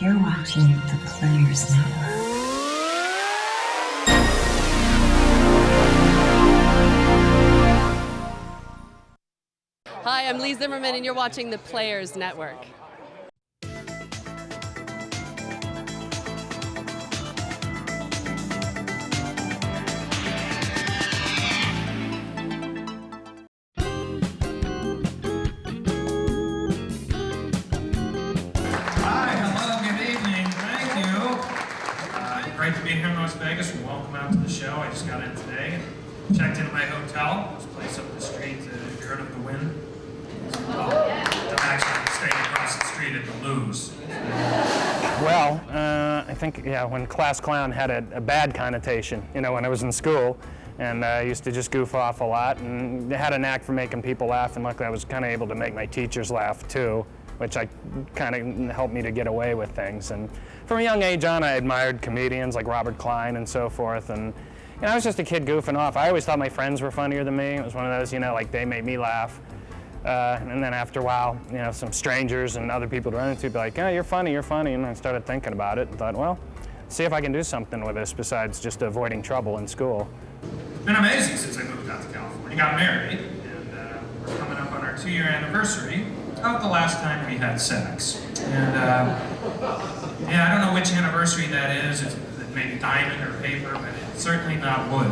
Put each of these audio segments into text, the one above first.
You're watching the Players Network. Hi, I'm Lee Zimmerman, and you're watching the Players Network. Great to be here in Las Vegas, and welcome out to the show. I just got in today and checked into my hotel. This place up the street, have you heard of the Wynn? I'm actually staying across the street at the Louie's. Well, I think, when class clown had a bad connotation, when I was in school, and I used to just goof off a lot, and had a knack for making people laugh, and luckily I was kind of able to make my teachers laugh too, which kind of helped me to get away with things. And from a young age on, I admired comedians like Robert Klein and so forth. And I was just a kid goofing off. I always thought my friends were funnier than me. It was one of those, like they made me laugh. And then after a while, some strangers and other people to run into would be like, "Oh, you're funny, you're funny." And I started thinking about it and thought, well, see if I can do something with this besides just avoiding trouble in school. It's been amazing since I moved out to California. Got married, and we're coming up on our 2-year anniversary of the last time we had sex. And I don't know which anniversary that is. It's maybe diamond or paper, but it's certainly not wood.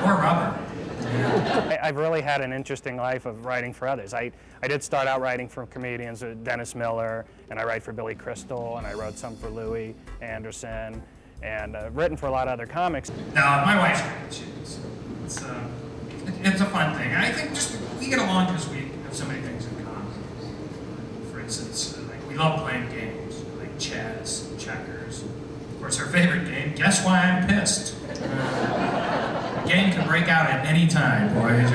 Or rubber. Yeah. I've really had an interesting life of writing for others. I did start out writing for comedians, Dennis Miller, and I write for Billy Crystal, and I wrote some for Louie Anderson, and written for a lot of other comics. No, my wife's great. It's a fun thing. I think we get along because we have so many things in common. For instance, we love playing games, like chess, checkers. Of course, our favorite game, Guess Why I'm Pissed. The game can break out at any time, boy.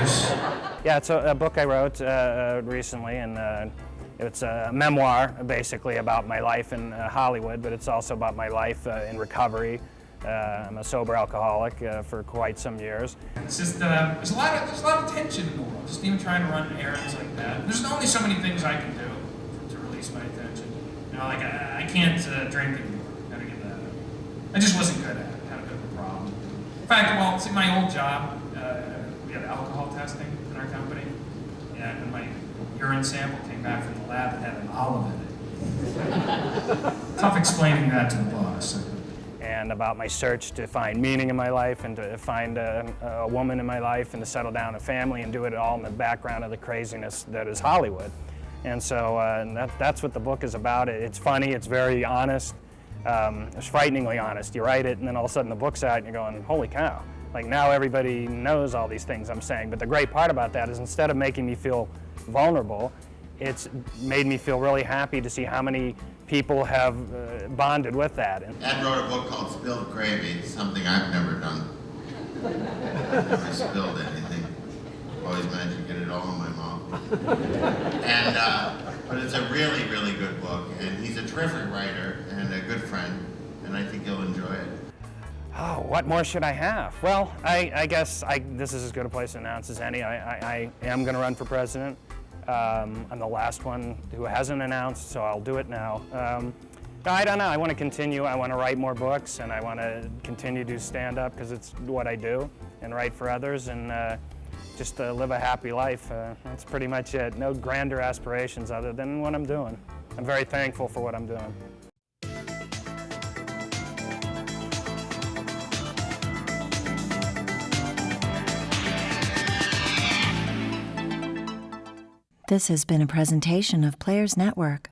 Yeah, it's a book I wrote recently, and it's a memoir, basically, about my life in Hollywood, but it's also about my life in recovery. I'm a sober alcoholic for quite some years. It's just, there's a lot of tension in the world, just even trying to run errands like that. There's only so many things I can do to release my attention. I can't drink anymore. Gotta get that out. I just wasn't good at it. Had a bit of a problem. In fact, see, my old job, we had alcohol testing in our company, and when my urine sample came back from the lab, it had an olive in it. Tough explaining that to the boss. And about my search to find meaning in my life and to find a woman in my life and to settle down a family and do it all in the background of the craziness that is Hollywood. And so that's what the book is about. It's funny, it's very honest, it's frighteningly honest. You write it and then all of a sudden the book's out and you're going, holy cow. Like now everybody knows all these things I'm saying. But the great part about that is instead of making me feel vulnerable, it's made me feel really happy to see how many people have bonded with that. Ed wrote a book called Spilled Gravy, something I've never done. Never spilled anything. Always managed to get it all in my mouth. But it's a really, really good book, and he's a terrific writer and a good friend, and I think you'll enjoy it. Oh, what more should I have? Well, I guess this is as good a place to announce as any. I am going to run for president. I'm the last one who hasn't announced, so I'll do it now. I don't know. I want to continue. I want to write more books, and I want to continue to do stand-up because it's what I do, and write for others, and just live a happy life. That's pretty much it. No grander aspirations other than what I'm doing. I'm very thankful for what I'm doing. This has been a presentation of Players Network.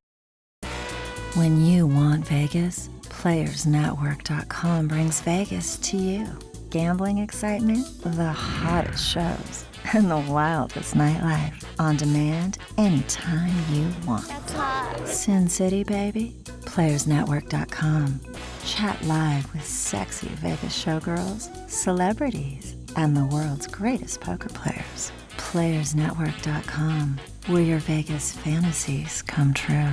When you want Vegas, PlayersNetwork.com brings Vegas to you. Gambling excitement, the hottest shows, and the wildest nightlife. On demand, anytime you want. That's hot. Sin City, baby. PlayersNetwork.com. Chat live with sexy Vegas showgirls, celebrities, and the world's greatest poker players. PlayersNetwork.com, where your Vegas fantasies come true.